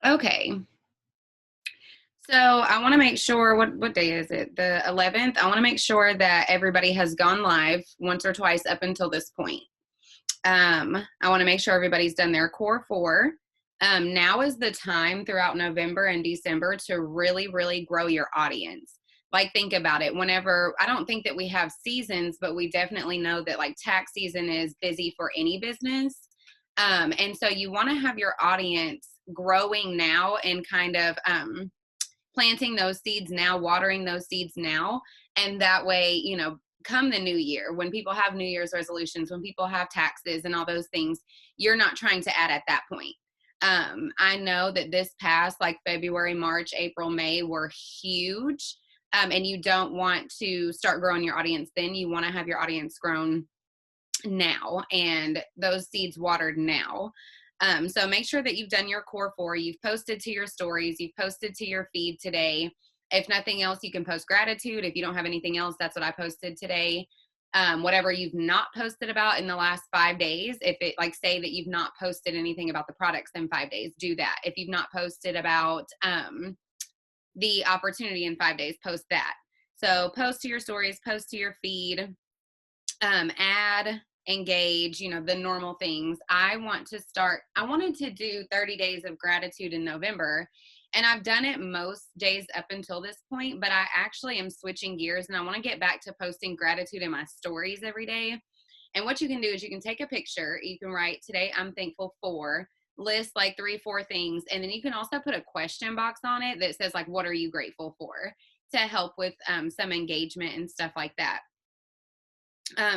Okay. So I want to make sure what day is it? The 11th. I want to make sure that everybody has gone live once or twice up until this point. I want to make sure everybody's done their core four. Now is the time throughout November and December to really, really grow your audience. Like, think about it. Whenever, I don't think that we have seasons, but we definitely know that like tax season is busy for any business. And so you want to have your audience growing now and kind of planting those seeds now, watering those seeds now. And that way, come the new year, when people have New Year's resolutions, when people have taxes and all those things, you're not trying to add at that point. I know that this past like February, March, April, May were huge. And you don't want to start growing your audience then. You want to have your audience grown now and those seeds watered now. So make sure that you've done your core four, you've posted to your stories, you've posted to your feed today. If nothing else, you can post gratitude. If you don't have anything else, that's what I posted today. Whatever you've not posted about in the last 5 days, if it like say that you've not posted anything about the products in 5 days, do that. If you've not posted about the opportunity in 5 days, post that. So post to your stories, post to your feed, add, engage, the normal things. I wanted to do 30 days of gratitude in November. And I've done it most days up until this point, but I actually am switching gears and I want to get back to posting gratitude in my stories every day. And what you can do is you can take a picture, you can write, today I'm thankful for, list like 3, 4 things. And then you can also put a question box on it that says, like, what are you grateful for, to help with some engagement and stuff like that.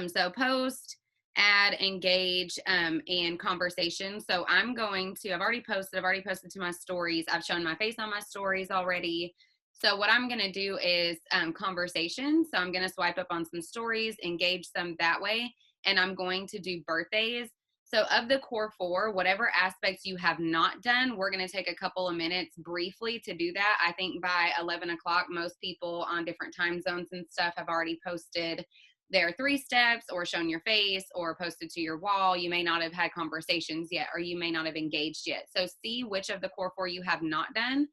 So post, add, engage, and conversation. So I've already posted to my stories. I've shown my face on my stories already. So what I'm going to do is conversation. So I'm going to swipe up on some stories, engage some that way. And I'm going to do birthdays. So of the core four, whatever aspects you have not done, we're going to take a couple of minutes briefly to do that. I think by 11 o'clock, most people on different time zones and stuff have already posted their 3 steps or shown your face or posted to your wall. You may not have had conversations yet, or you may not have engaged yet. So see which of the core four you have not done.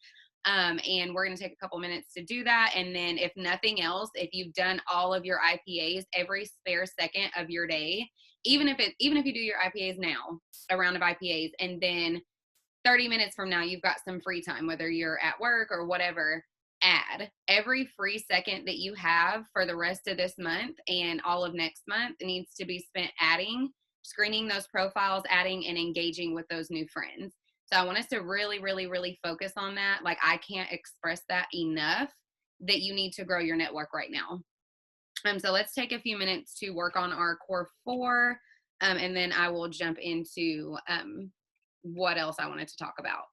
And we're going to take a couple minutes to do that. And then if nothing else, if you've done all of your IPAs every spare second of your day, even if you do your IPAs now, a round of IPAs, and then 30 minutes from now, you've got some free time, whether you're at work or whatever, add every free second that you have for the rest of this month and all of next month needs to be spent adding, screening those profiles, adding and engaging with those new friends. So I want us to really, really, really focus on that. Like, I can't express that enough, that you need to grow your network right now. So let's take a few minutes to work on our core four, and then I will jump into what else I wanted to talk about.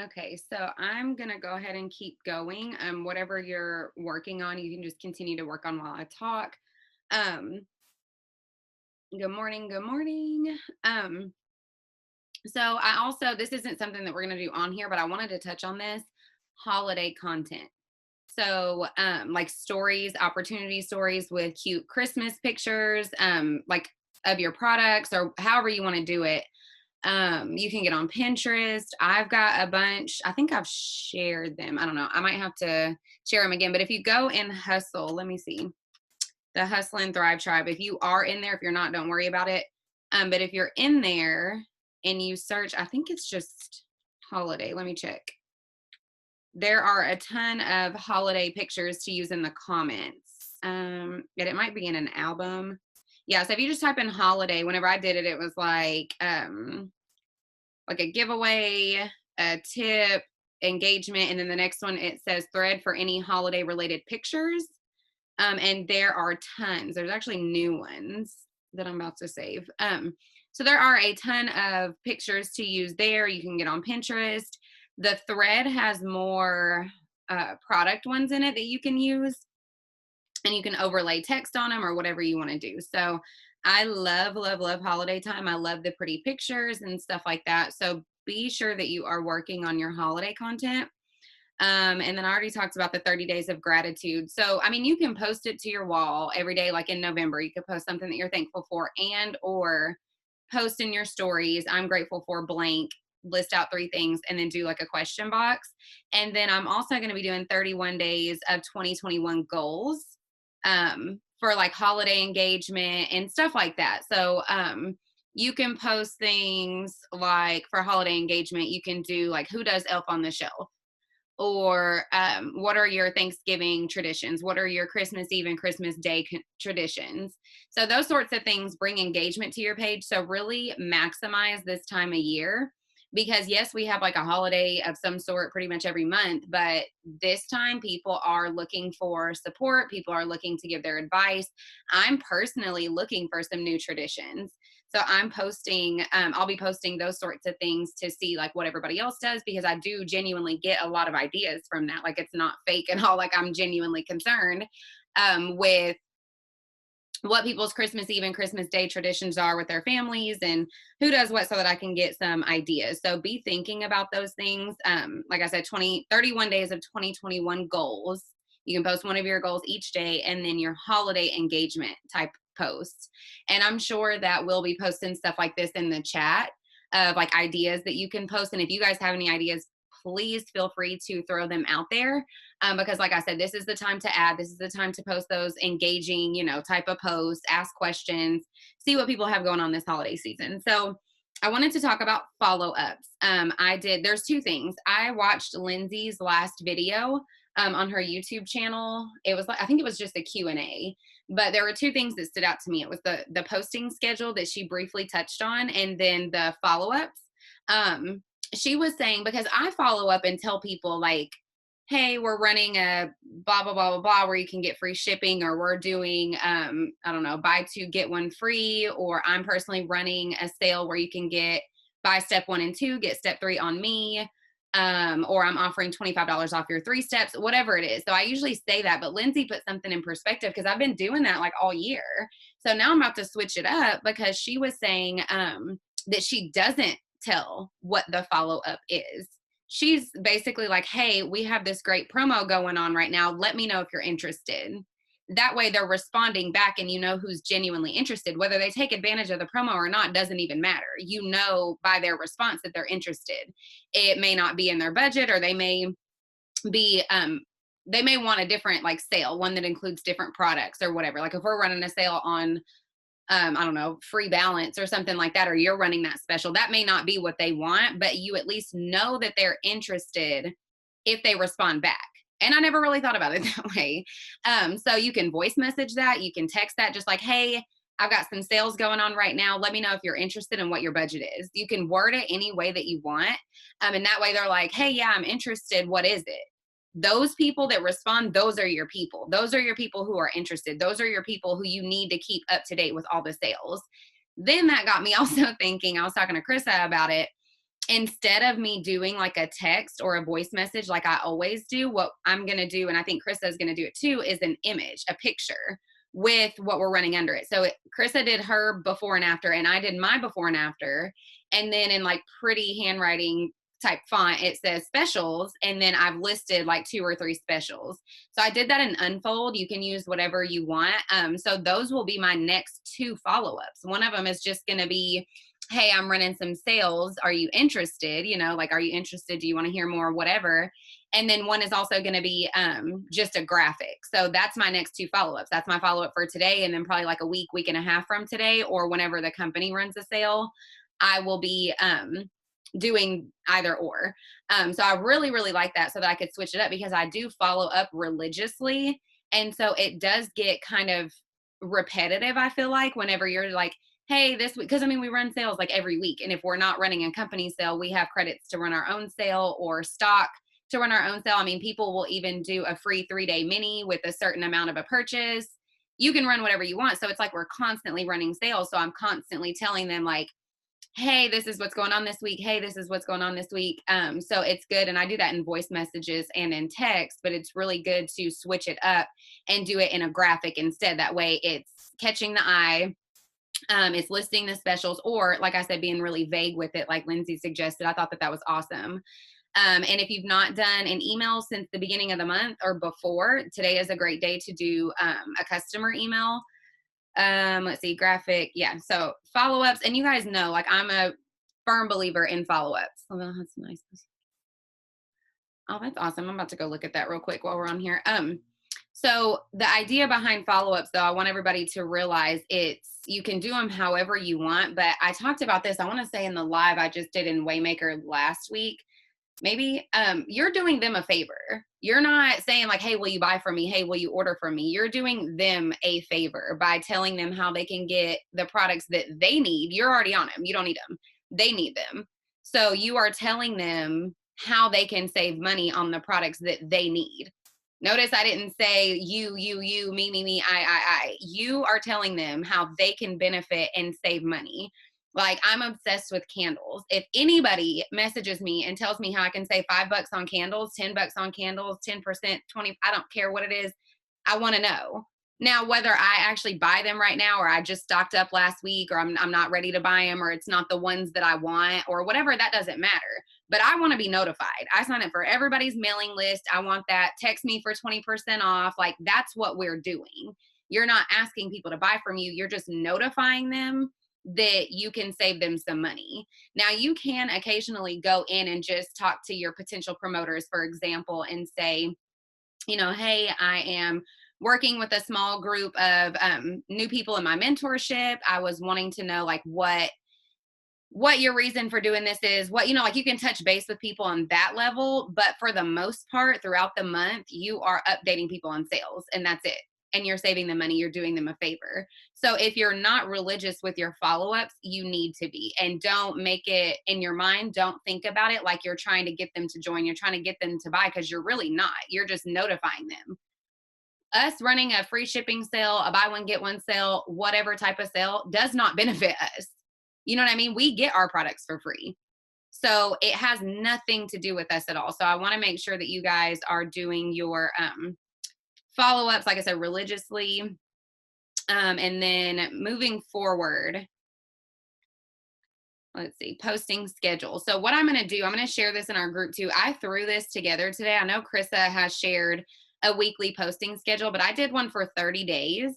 Okay, so I'm gonna go ahead and keep going. Whatever you're working on, you can just continue to work on while I talk. Um, Good morning, good morning. So I also, this isn't something that we're gonna do on here, but I wanted to touch on this holiday content. So, like stories, opportunity stories with cute Christmas pictures, like of your products or however you want to do it. You can get on Pinterest. I've got a bunch. I think I've shared them. I don't know. I might have to share them again. But if you go in Hustle, let me see the Hustle and Thrive Tribe. If you are in there, if you're not, don't worry about it. But if you're in there and you search, I think it's just holiday. Let me check. There are a ton of holiday pictures to use in the comments. And it might be in an album. Yeah, so if you just type in holiday, whenever I did it, it was like a giveaway, a tip, engagement, and then the next one it says thread for any holiday related pictures. And there are tons. There's actually new ones that I'm about to save. So there are a ton of pictures to use there. You can get on Pinterest. The thread has more product ones in it that you can use, and you can overlay text on them or whatever you want to do. So I love, love, love holiday time. I love the pretty pictures and stuff like that. So be sure that you are working on your holiday content. And then I already talked about the 30 days of gratitude. So, I mean, you can post it to your wall every day, like in November, you could post something that you're thankful for and or post in your stories, I'm grateful for blank, list out 3 things and then do like a question box. And then I'm also going to be doing 31 days of 2021 goals for like holiday engagement and stuff like that. So, you can post things like for holiday engagement, you can do like who does Elf on the Shelf, or what are your Thanksgiving traditions, what are your Christmas Eve and Christmas Day traditions. So those sorts of things bring engagement to your page. So really maximize this time of year, because yes, we have like a holiday of some sort pretty much every month, but this time people are looking for support, people are looking to give their advice. I'm personally looking for some new traditions. So I'm posting, I'll be posting those sorts of things to see like what everybody else does, because I do genuinely get a lot of ideas from that. Like it's not fake at all. Like I'm genuinely concerned with what people's Christmas Eve and Christmas Day traditions are with their families and who does what, so that I can get some ideas. So be thinking about those things. Like I said, 31 days of 2021 goals. You can post one of your goals each day and then your holiday engagement type posts. And I'm sure that we'll be posting stuff like this in the chat of like ideas that you can post. And if you guys have any ideas, please feel free to throw them out there. Because like I said, this is the time to add, this is the time to post those engaging, type of posts, ask questions, see what people have going on this holiday season. So I wanted to talk about follow-ups. There's 2 things. I watched Lindsay's last video on her YouTube channel. It was like, I think it was just a Q&A, but there were 2 things that stood out to me. It was the posting schedule that she briefly touched on, and then the follow-ups. She was saying, because I follow up and tell people like, hey, we're running a blah, blah, blah, blah, blah, where you can get free shipping, or we're doing, I don't know, buy 2, get 1 free, or I'm personally running a sale where you can buy step 1 and 2, get step 3 on me, or I'm offering $25 off your 3 steps, whatever it is. So I usually say that, but Lindsay put something in perspective, because I've been doing that like all year. So now I'm about to switch it up, because she was saying that she doesn't tell what the follow-up is. She's basically like, hey, we have this great promo going on right now. Let me know if you're interested. That way they're responding back, and you know who's genuinely interested. Whether they take advantage of the promo or not doesn't even matter. You know by their response that they're interested. It may not be in their budget, or they may be they may want a different like sale, one that includes different products or whatever. Like if we're running a sale on I don't know, free balance or something like that, or you're running that special, that may not be what they want, but you at least know that they're interested if they respond back. And I never really thought about it that way. So you can voice message that, you can text that, just like, hey, I've got some sales going on right now. Let me know if you're interested and what your budget is. You can word it any way that you want. And that way they're like, hey, yeah, I'm interested. What is it? Those people that respond, those are your people. Those are your people who are interested. Those are your people who you need to keep up to date with all the sales. Then that got me also thinking, I was talking to Krista about it. instead of me doing like a text or a voice message like I always do, what I'm going to do, and I think Krista is going to do it too, is an image, a picture with what we're running under it. So Krista did her before and after, and I did my before and after. And then in like pretty handwriting type font, it says specials. And then I've listed like 2 or 3 specials. So I did that in Unfold. You can use whatever you want. So those will be my next 2 follow ups. One of them is just going to be, hey, I'm running some sales. Are you interested? You know, like, are you interested? Do you want to hear more? Whatever. And then one is also going to be just a graphic. So that's my next 2 follow ups. That's my follow up for today. And then probably like a week and a half from today, or whenever the company runs a sale, I will be doing either or. So I really, really like that, so that I could switch it up, because I do follow up religiously. And so it does get kind of repetitive, I feel like, whenever you're like, hey, this week, because I mean, we run sales like every week. And if we're not running a company sale, we have credits to run our own sale or stock to run our own sale. I mean, people will even do a free 3-day mini with a certain amount of a purchase. You can run whatever you want. So it's like we're constantly running sales. So I'm constantly telling them, like, hey, this is what's going on this week. Hey, this is what's going on this week. So it's good. And I do that in voice messages and in text, but it's really good to switch it up and do it in a graphic instead. That way it's catching the eye. It's listing the specials, or like I said, being really vague with it, like Lindsay suggested. I thought that was awesome. And if you've not done an email since the beginning of the month or before, today is a great day to do a customer email. Let's see, graphic. Yeah. So follow-ups, and you guys know, like, I'm a firm believer in follow-ups. Oh, that's nice. Oh, that's awesome. I'm about to go look at that real quick while we're on here. So the idea behind follow-ups, though, I want everybody to realize, you can do them however you want, but I talked about this, I want to say, in the live I just did in Waymaker last week. Maybe you're doing them a favor. You're not saying like, hey, will you buy from me? Hey, will you order from me? You're doing them a favor by telling them how they can get the products that they need. You're already on them. You don't need them. They need them. So you are telling them how they can save money on the products that they need. Notice I didn't say you, me, I. You are telling them how they can benefit and save money. Like, I'm obsessed with candles. If anybody messages me and tells me how I can save $5 on candles, $10 on candles, 10%, 20, I don't care what it is. I want to know. Now, whether I actually buy them right now, or I just stocked up last week, or I'm not ready to buy them, or it's not the ones that I want, or whatever, that doesn't matter. But I want to be notified. I sign up for everybody's mailing list. I want that. Text me for 20% off. Like, that's what we're doing. You're not asking people to buy from you. You're just notifying them that you can save them some money. Now, you can occasionally go in and just talk to your potential promoters, for example, and say, you know, hey, I am working with a small group of new people in my mentorship. I was wanting to know, like, what your reason for doing this is, what, you know, like, you can touch base with people on that level. But for the most part, throughout the month, you are updating people on sales, and that's it. And you're saving them money. You're doing them a favor. So if you're not religious with your follow-ups, you need to be. And don't make it in your mind, don't think about it like you're trying to get them to join, you're trying to get them to buy, because you're really not. You're just notifying them. Us running a free shipping sale, a buy one get one sale, whatever type of sale, does not benefit us. You know what I mean? We get our products for free. So it has nothing to do with us at all. So I want to make sure that you guys are doing your follow-ups, like I said, religiously. And then moving forward, let's see, posting schedule. So what I'm going to do, I'm going to share this in our group too. I threw this together today. I know Krista has shared a weekly posting schedule, but I did one for 30 days.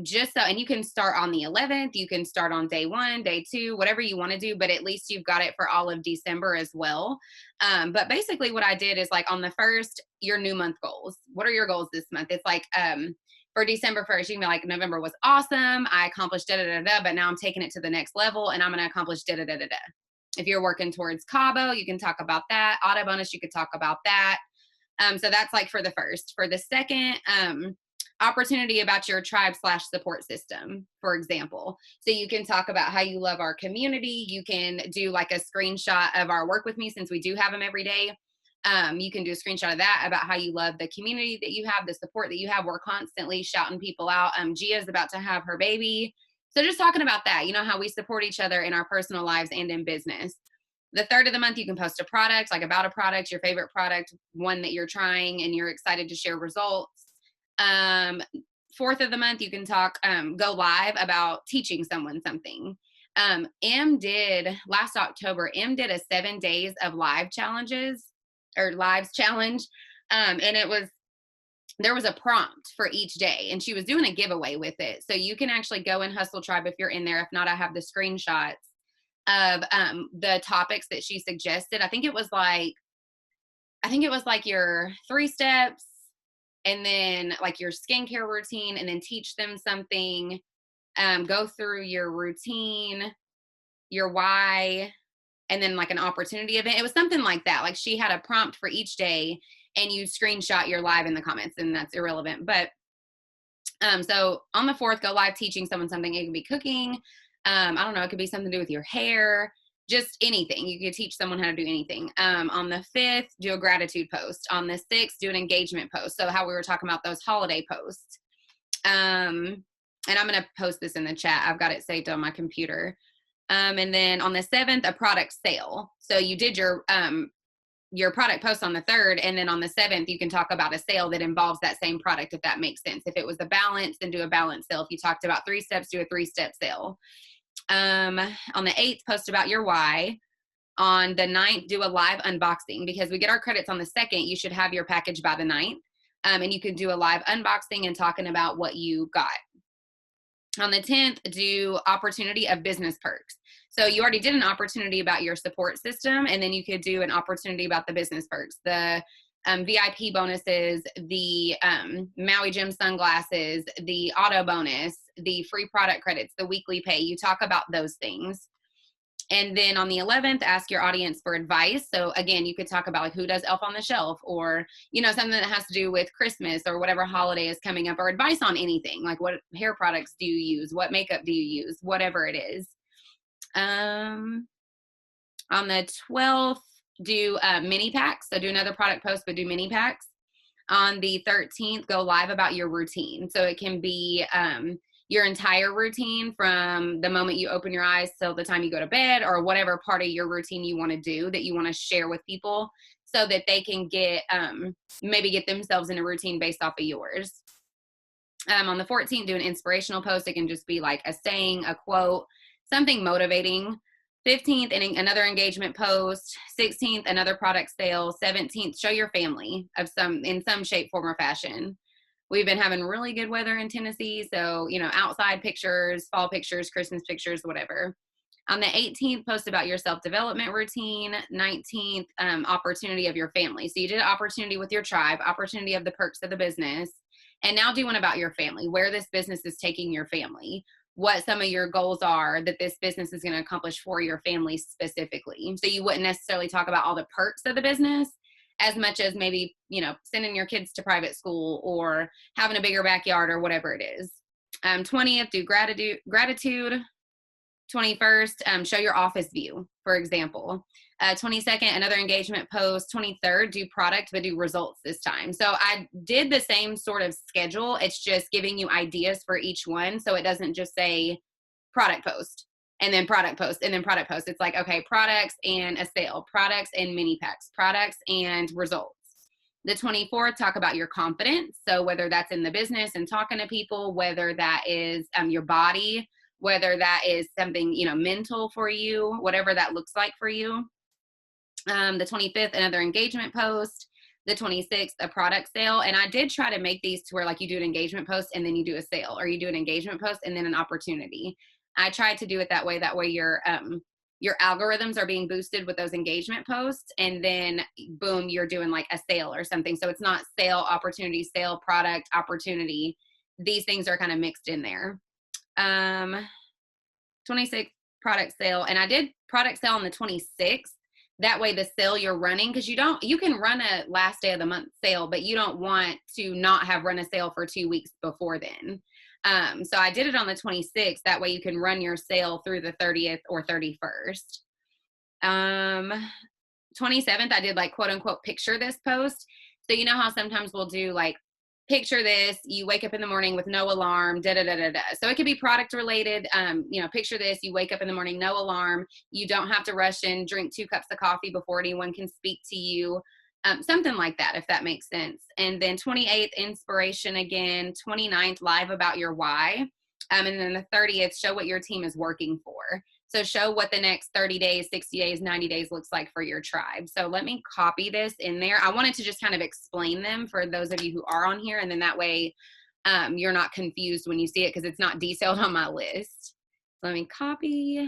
Just so, and you can start on the 11th, you can start on day 1, day 2, whatever you want to do, but at least you've got it for all of December as well. But basically what I did is, like, on the 1st, your new month goals. What are your goals this month? It's like, for December 1st, you can be like, November was awesome. I accomplished da da da da, but now I'm taking it to the next level, and I'm going to accomplish da da da da da. If you're working towards Cabo, you can talk about that. Auto bonus, you could talk about that. So that's like for the 1st. For the 2nd, opportunity about your tribe/support system, for example. So you can talk about how you love our community. You can do like a screenshot of our work with me, since we do have them every day. You can do a screenshot of that, about how you love the community that you have, the support that you have. We're constantly shouting people out. Gia's about to have her baby. So just talking about that, you know, how we support each other in our personal lives and in business. The third of the month, you can post a product, like about a product, your favorite product, one that you're trying and you're excited to share results. Um, Fourth of the month, you can talk, go live about teaching someone something. M did last October, M did a 7 days of live challenges or lives challenge. And there was a prompt for each day and she was doing a giveaway with it. So you can actually go in Hustle Tribe if you're in there. If not, I have the screenshots of the topics that she suggested. I think it was like your 3 steps and then like your skincare routine and then teach them something, go through your routine, your why, and then like an opportunity event. It was something like that. Like she had a prompt for each day and you screenshot your live in the comments, and that's irrelevant. But so on the 4th, go live teaching someone something. It could be cooking. I don't know. It could be something to do with your hair, just anything. You could teach someone how to do anything. On the 5th, do a gratitude post. On the 6th, do an engagement post. So how we were talking about those holiday posts. And I'm going to post this in the chat. I've got it saved on my computer. And then on the 7th, a product sale. So you did your product post on the 3rd, and then on the 7th you can talk about a sale that involves that same product, if that makes sense. If it was a balance, then do a balance sale. If you talked about 3 steps, do a 3-step sale. On the 8th, post about your why. On the 9th, do a live unboxing, because we get our credits on the 2nd. You should have your package by the 9th, and you can do a live unboxing and talking about what you got. On the 10th, do opportunity of business perks. So you already did an opportunity about your support system, and then you could do an opportunity about the business perks, the VIP bonuses, the Maui Gym sunglasses, the auto bonus, the free product credits, the weekly pay. You talk about those things. And then on the 11th, ask your audience for advice. So again, you could talk about like who does Elf on the Shelf, or, you know, something that has to do with Christmas or whatever holiday is coming up, or advice on anything. Like what hair products do you use? What makeup do you use? Whatever it is. On the 12th, do mini packs. So do another product post, but do mini packs. On the 13th, go live about your routine. So it can be your entire routine from the moment you open your eyes till the time you go to bed, or whatever part of your routine you want to do that you want to share with people, so that they can get maybe get themselves in a routine based off of yours. On the 14th, do an inspirational post. It can just be like a saying, a quote, something motivating. 15th, another engagement post. 16th, another product sale. 17th, show your family in some shape, form, or fashion. We've been having really good weather in Tennessee, so, you know, outside pictures, fall pictures, Christmas pictures, whatever. On the 18th, post about your self-development routine. 19th, opportunity of your family. So you did opportunity with your tribe, opportunity of the perks of the business, and now do one about your family, where this business is taking your family, what some of your goals are that this business is going to accomplish for your family specifically. So you wouldn't necessarily talk about all the perks of the business as much as maybe, you know, sending your kids to private school or having a bigger backyard or whatever it is. 20th, do gratitude. 21st, show your office view, for example. 22nd, another engagement post. 23rd, do product, but do results this time. So I did the same sort of schedule. It's just giving you ideas for each one. So it doesn't just say product post and then product post and then product post. It's like, okay, products and a sale, products and mini packs, products and results. The 24th, talk about your confidence. So whether that's in the business and talking to people, whether that is your body, whether that is something, you know, mental for you, whatever that looks like for you. The 25th, another engagement post. The 26th, a product sale. And I did try to make these to where like you do an engagement post and then you do a sale, or you do an engagement post and then an opportunity. I tried to do it that way. That way your algorithms are being boosted with those engagement posts, and then boom, you're doing like a sale or something. So it's not sale, opportunity, sale, product, opportunity. These things are kind of mixed in there. 26th, product sale. And I did product sale on the 26th. That way the sale you're running, because you can run a last day of the month sale, but you don't want to not have run a sale for 2 weeks before then. So I did it on the 26th. That way you can run your sale through the 30th or 31st. 27th, I did like quote unquote picture this post. So you know how sometimes we'll do like picture this, you wake up in the morning with no alarm, da da da da da. So it could be product related. You know, picture this, you wake up in the morning, no alarm. You don't have to rush in, drink 2 cups of coffee before anyone can speak to you. Something like that, if that makes sense. And then 28th, inspiration again. 29th, live about your why. And then the 30th, show what your team is working for. So show what the next 30 days, 60 days, 90 days looks like for your tribe. So let me copy this in there. I wanted to just kind of explain them for those of you who are on here. And then that way you're not confused when you see it because it's not detailed on my list. Let me copy.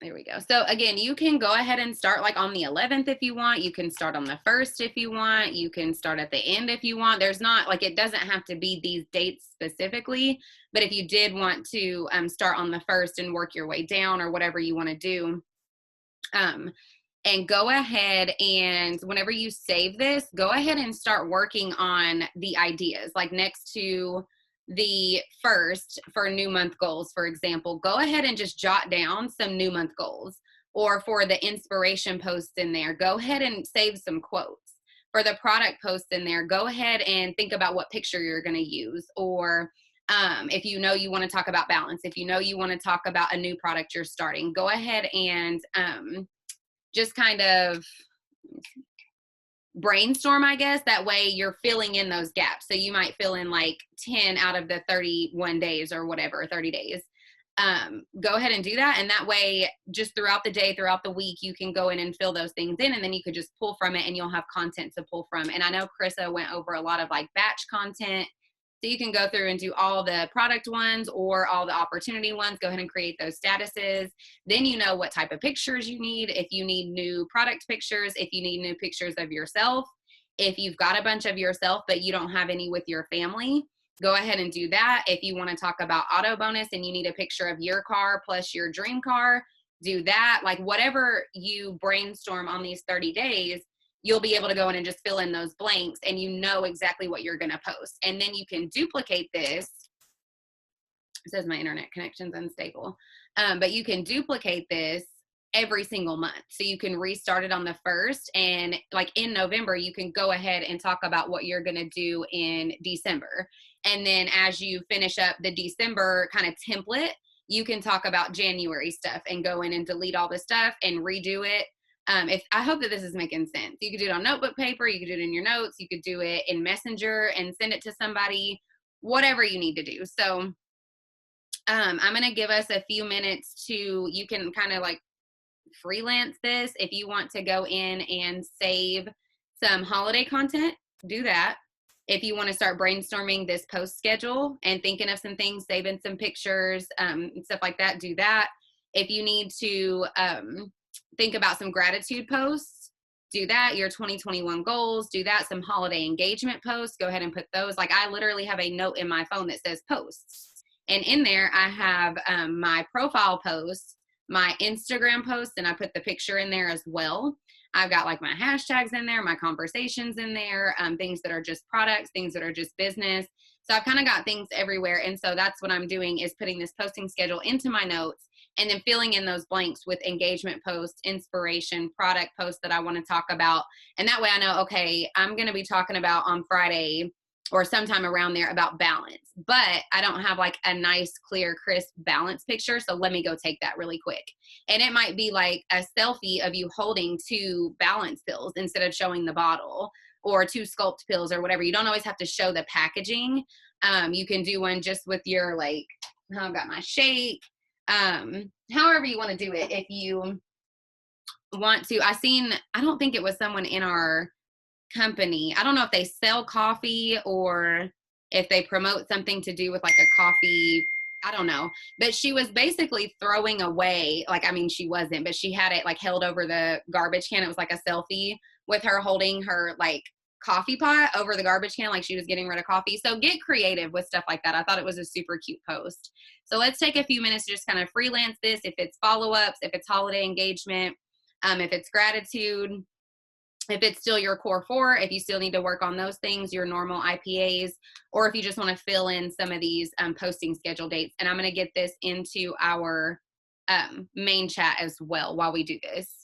There we go. So again, you can go ahead and start like on the 11th if you want. You can start on the 1st if you want. You can start at the end if you want. There's not like, it doesn't have to be these dates specifically, but if you did want to start on the 1st and work your way down or whatever you want to do, and go ahead and whenever you save this, go ahead and start working on the ideas. Like next to the 1st for new month goals, for example, go ahead and just jot down some new month goals. Or for the inspiration posts in there, go ahead and save some quotes. For the product posts in there, go ahead and think about what picture you're going to use. Or if you know you want to talk about balance, if you know you want to talk about a new product you're starting, go ahead and just kind of brainstorm, I guess. That way you're filling in those gaps. So you might fill in like 10 out of the 31 days or whatever, 30 days. Go ahead and do that. And that way, just throughout the day, throughout the week, you can go in and fill those things in, and then you could just pull from it and you'll have content to pull from. And I know Carissa went over a lot of like batch content. So you can go through and do all the product ones or all the opportunity ones. Go ahead and create those statuses. Then you know what type of pictures you need. If you need new product pictures, if you need new pictures of yourself, if you've got a bunch of yourself but you don't have any with your family, go ahead and do that. If you want to talk about auto bonus and you need a picture of your car plus your dream car, do that. Like whatever you brainstorm on these 30 days, you'll be able to go in and just fill in those blanks and you know exactly what you're going to post. And then you can duplicate this. It says my internet connection's unstable. But you can duplicate this every single month. So you can restart it on the 1st, and like in November, you can go ahead and talk about what you're going to do in December. And then as you finish up the December kind of template, you can talk about January stuff and go in and delete all the stuff and redo it. I hope that this is making sense. You could do it on notebook paper, you could do it in your notes, you could do it in Messenger and send it to somebody, whatever you need to do. So I'm going to give us a few minutes you can kind of like freelance this. If you want to go in and save some holiday content, do that. If you want to start brainstorming this post schedule and thinking of some things, saving some pictures, and stuff like that, do that. If you need to think about some gratitude posts, do that. Your 2021 goals, do that. Some holiday engagement posts, go ahead and put those. Like I literally have a note in my phone that says posts. And in there I have my profile posts, my Instagram posts, and I put the picture in there as well. I've got like my hashtags in there, my conversations in there, things that are just products, things that are just business. So I've kind of got things everywhere. And so that's what I'm doing, is putting this posting schedule into my notes and then filling in those blanks with engagement posts, inspiration, product posts that I want to talk about. And that way I know, okay, I'm going to be talking about on Friday or sometime around there about balance, but I don't have like a nice, clear, crisp balance picture. So let me go take that really quick. And it might be like a selfie of you holding 2 balance pills instead of showing the bottle, or 2 Sculpt pills or whatever. You don't always have to show the packaging. You can do one just with your like, I've got my shake, however you want to do it. If you want to, I don't think it was someone in our company. I don't know if they sell coffee or if they promote something to do with like a coffee. I don't know. But she was basically throwing away, like, I mean, she wasn't, but she had it like held over the garbage can. It was like a selfie with her holding her like coffee pot over the garbage can, like she was getting rid of coffee. So get creative with stuff like that. I thought it was a super cute post. So let's take a few minutes to just kind of freelance this. If it's follow-ups, if it's holiday engagement, if it's gratitude, if it's still your core 4, if you still need to work on those things, your normal IPAs, or if you just want to fill in some of these posting schedule dates. And I'm going to get this into our main chat as well while we do this.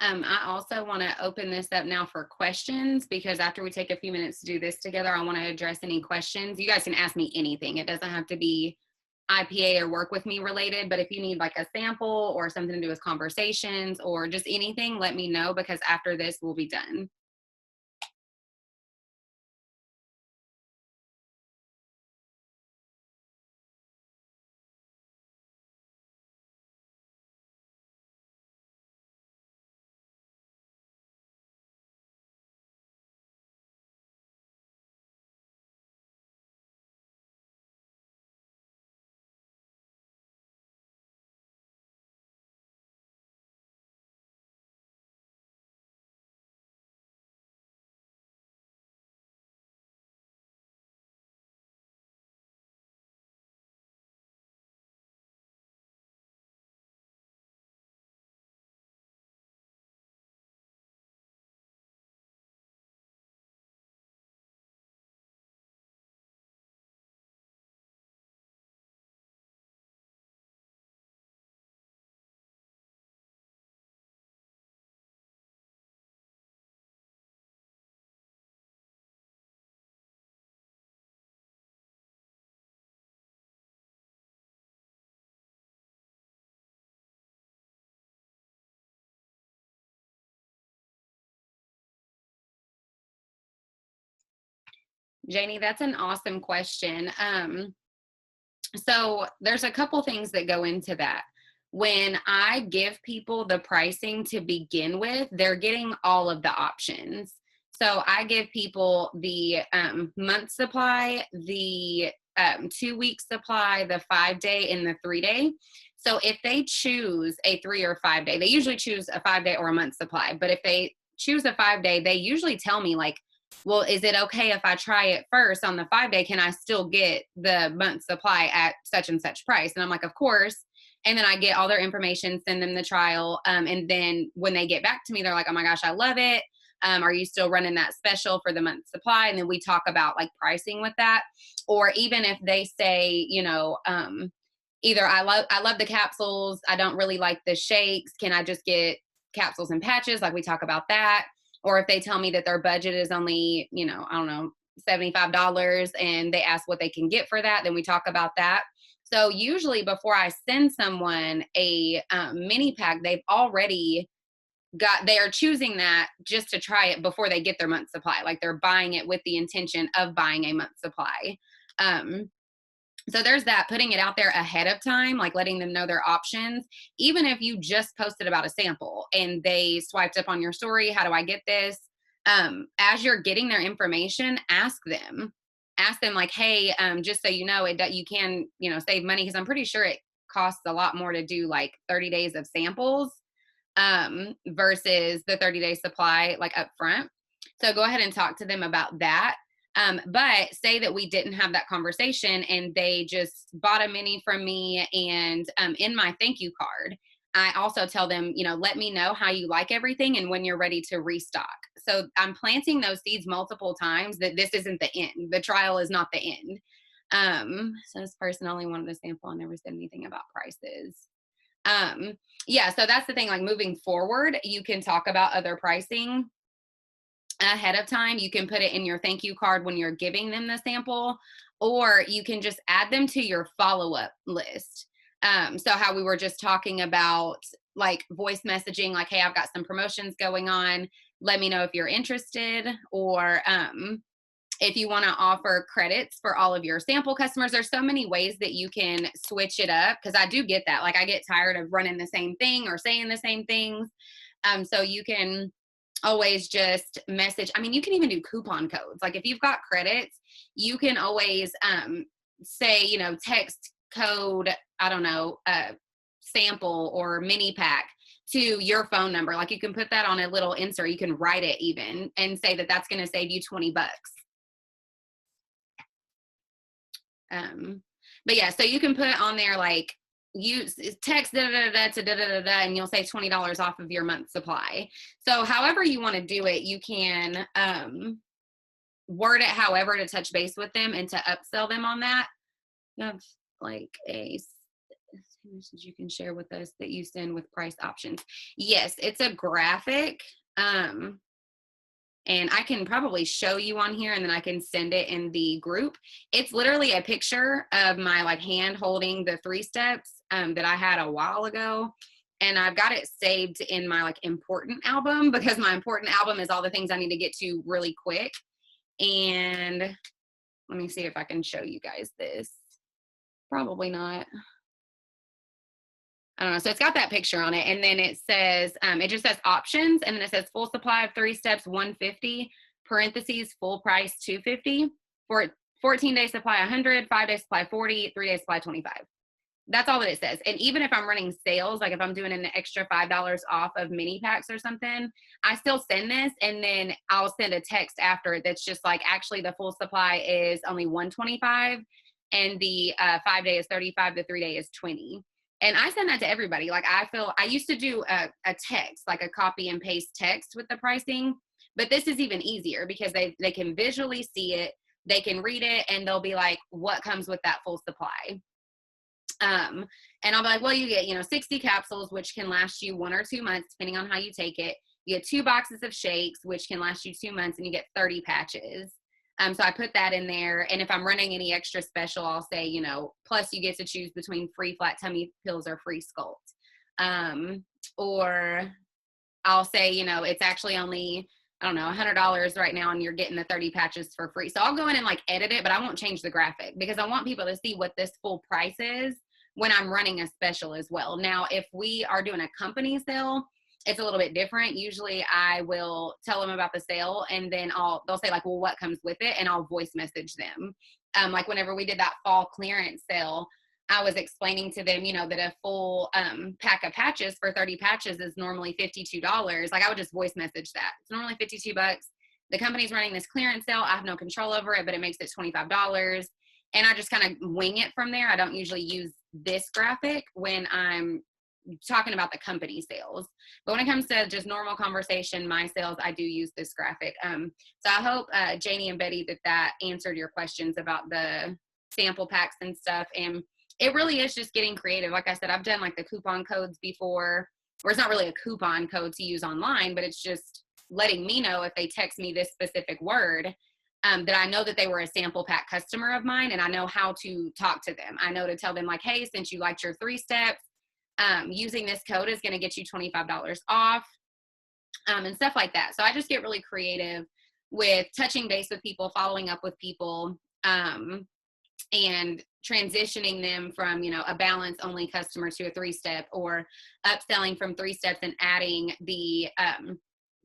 I also want to open this up now for questions, because after we take a few minutes to do this together, I want to address any questions. You guys can ask me anything. It doesn't have to be IPA or work with me related, but if you need like a sample or something to do with conversations or just anything, let me know, because after this we'll be done. Janie, that's an awesome question. So there's a couple things that go into that. When I give people the pricing to begin with, they're getting all of the options. So I give people the month supply, the 2-week supply, the 5-day, and the 3-day. So if they choose a 3 or 5-day, they usually choose a 5-day or a month supply. But if they choose a 5-day, they usually tell me like, well, is it okay if I try it first on the 5-day? Can I still get the month supply at such and such price? And I'm like, of course. And then I get all their information, send them the trial. And then when they get back to me, they're like, oh my gosh, I love it. Are you still running that special for the month supply? And then we talk about like pricing with that. Or even if they say, either I love the capsules, I don't really like the shakes. Can I just get capsules and patches? Like we talk about that. Or if they tell me that their budget is only, I don't know, $75 and they ask what they can get for that, then we talk about that. So usually before I send someone a mini pack, they are choosing that just to try it before they get their month supply. Like they're buying it with the intention of buying a month supply. Um, so there's that, putting it out there ahead of time, like letting them know their options. Even if you just posted about a sample and they swiped up on your story, how do I get this? As you're getting their information, ask them like, hey, just so you know, you can, save money, because I'm pretty sure it costs a lot more to do like 30 days of samples versus the 30-day supply like up front. So go ahead and talk to them about that. But say that we didn't have that conversation and they just bought a mini from me, and in my thank you card, I also tell them, let me know how you like everything and when you're ready to restock. So I'm planting those seeds multiple times that this isn't the end. The trial is not the end. So this person only wanted a sample and never said anything about prices. Yeah, so that's the thing, like moving forward, you can talk about other pricing ahead of time. You can put it in your thank you card when you're giving them the sample, or you can just add them to your follow-up list. So how we were just talking about like voice messaging, like, hey, I've got some promotions going on. Let me know if you're interested. Or if you want to offer credits for all of your sample customers. There's so many ways that you can switch it up, because I do get that. Like I get tired of running the same thing or saying the same things. So you can always just message. I mean, you can even do coupon codes. Like if you've got credits, you can always say, text code, I don't know, sample or mini pack to your phone number. Like you can put that on a little insert. You can write it even and say that that's going to save you $20. But yeah, so you can put on there like use text da da da to da da da, and you'll save $20 off of your month supply. So however you want to do it, you can word it however to touch base with them and to upsell them on that. That's like a images you can share with us that you send with price options. Yes, it's a graphic. And I can probably show you on here and then I can send it in the group. It's literally a picture of my like hand holding the 3 steps that I had a while ago. And I've got it saved in my like important album because my important album is all the things I need to get to really quick. And let me see if I can show you guys this. Probably not. I don't know. So it's got that picture on it. And then it says, it just says options. And then it says full supply of 3 steps, 150, parentheses, full price, 250. For 14-day supply, 100, 5-day supply, 40, 3-day supply, 25. That's all that it says. And even if I'm running sales, like if I'm doing an extra $5 off of mini packs or something, I still send this and then I'll send a text after it that's just like, actually the full supply is only 125 and the 5-day is 35, the 3-day is 20. And I send that to everybody. Like I used to do a text, like a copy and paste text with the pricing, but this is even easier because they can visually see it, they can read it, and they'll be like, what comes with that full supply? And I'll be like, well, you get, 60 capsules, which can last you 1 or 2 months, depending on how you take it. You get 2 boxes of shakes, which can last you 2 months, and you get 30 patches. So I put that in there. And if I'm running any extra special, I'll say, plus you get to choose between free flat tummy pills or free sculpt. Or I'll say, it's actually only, I don't know, $100 right now and you're getting the 30 patches for free. So I'll go in and like edit it, but I won't change the graphic because I want people to see what this full price is when I'm running a special as well. Now, if we are doing a company sale, it's a little bit different. Usually I will tell them about the sale and then they'll say like, well, what comes with it? And I'll voice message them. Like whenever we did that fall clearance sale, I was explaining to them, that a full pack of patches for 30 patches is normally $52. Like I would just voice message that. It's normally $52. The company's running this clearance sale. I have no control over it, but it makes it $25. And I just kind of wing it from there. I don't usually use this graphic when I'm talking about the company sales. But when it comes to just normal conversation, my sales, I do use this graphic. So I hope, Janie and Betty, that answered your questions about the sample packs and stuff. And it really is just getting creative. Like I said, I've done like the coupon codes before, or it's not really a coupon code to use online, but it's just letting me know if they text me this specific word, that I know that they were a sample pack customer of mine and I know how to talk to them. I know to tell them like, hey, since you liked your 3 steps, using this code is going to get you $25 off, and stuff like that. So I just get really creative with touching base with people, following up with people, and transitioning them from, a balance only customer to a 3-step, or upselling from 3 steps and adding the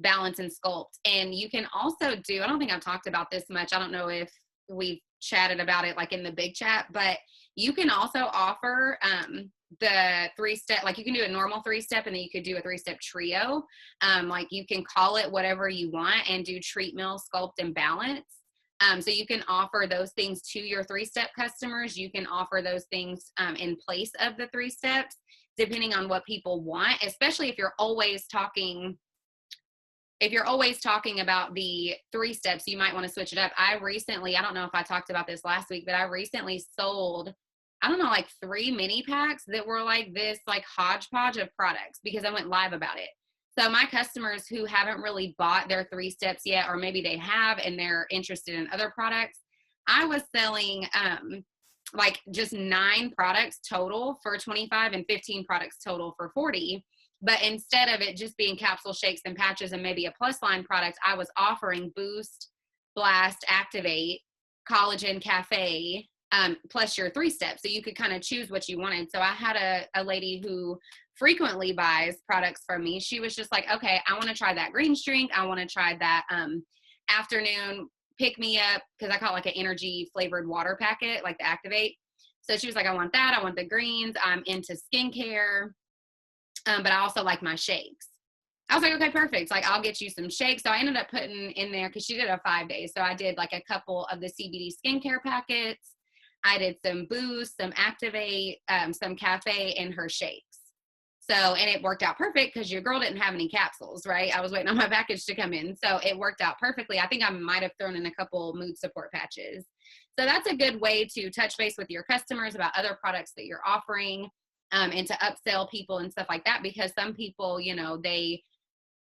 balance and sculpt. And you can also do, I don't think I've talked about this much. I don't know if we've chatted about it like in the big chat, but you can also offer the 3-step, like you can do a normal 3-step and then you could do a 3-step trio. Like you can call it whatever you want and do treat, meal, sculpt, and balance. So you can offer those things to your 3-step customers. You can offer those things in place of the 3 steps, depending on what people want, especially if you're always talking about the 3 steps, you might want to switch it up. I don't know if I talked about this last week, but I recently sold, like 3 mini packs that were like this, like hodgepodge of products because I went live about it. So my customers who haven't really bought their 3 steps yet, or maybe they have and they're interested in other products, I was selling like just 9 products total for 25 and 15 products total for 40. But instead of it just being capsule shakes and patches and maybe a plus line product, I was offering Boost, Blast, Activate, Collagen Cafe, plus your 3 steps. So you could kind of choose what you wanted. So I had a lady who frequently buys products from me. She was just like, okay, I want to try that green drink. I want to try that afternoon pick me up, because I call it like an energy flavored water packet, like the Activate. So she was like, I want that. I want the greens. I'm into skincare. But I also like my shakes. I was like, okay, perfect. Like, I'll get you some shakes. So I ended up putting in there, because she did a 5 days. So I did like a couple of the CBD skincare packets. I did some Boost, some Activate, some Cafe in her shakes. So, and it worked out perfect because your girl didn't have any capsules, right? I was waiting on my package to come in. So it worked out perfectly. I think I might have thrown in a couple mood support patches. So that's a good way to touch base with your customers about other products that you're offering. and to upsell people and stuff like that, because some people, you know, they,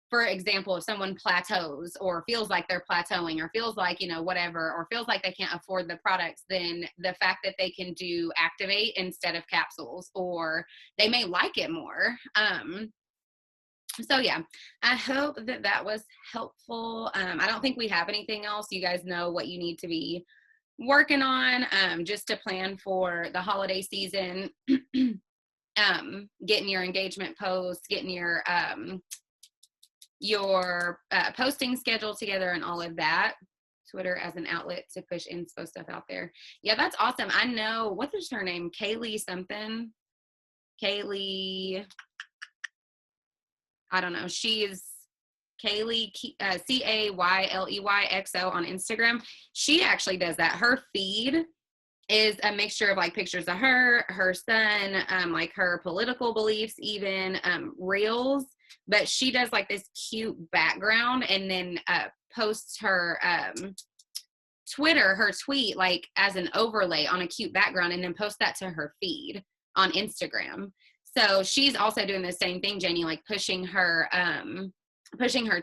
for example, if someone plateaus or feels like they're plateauing or feels like, you know, whatever, or feels like they can't afford the products, then the fact that they can do Activate instead of capsules, or they may like it more. So yeah, I hope that that was helpful. I don't think we have anything else. You guys know what you need to be working on, just to plan for the holiday season. Getting your engagement posts, getting your posting schedule together and all of that. Twitter as an outlet to push inspo stuff out there. Yeah, that's awesome. I know, what is her name? Kaylee something. Kaylee, I don't know. She's Kaylee, CAYLEYXO on Instagram. She actually does that. Her feed is a mixture of like pictures of her, her son, like her political beliefs, even reels. But she does like this cute background, and then posts her Twitter, her tweet, like as an overlay on a cute background, and then post that to her feed on Instagram. So she's also doing the same thing, Jenny, like pushing her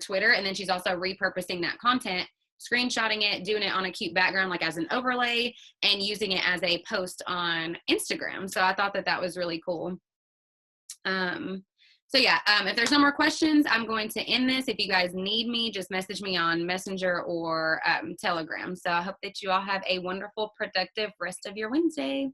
Twitter, and then she's also repurposing that content, screenshotting it, doing it on a cute background, like as an overlay, and using it as a post on Instagram. So I thought that that was really cool. So yeah, if there's no more questions, I'm going to end this. If you guys need me, just message me on Messenger or Telegram. So I hope that you all have a wonderful, productive rest of your Wednesday.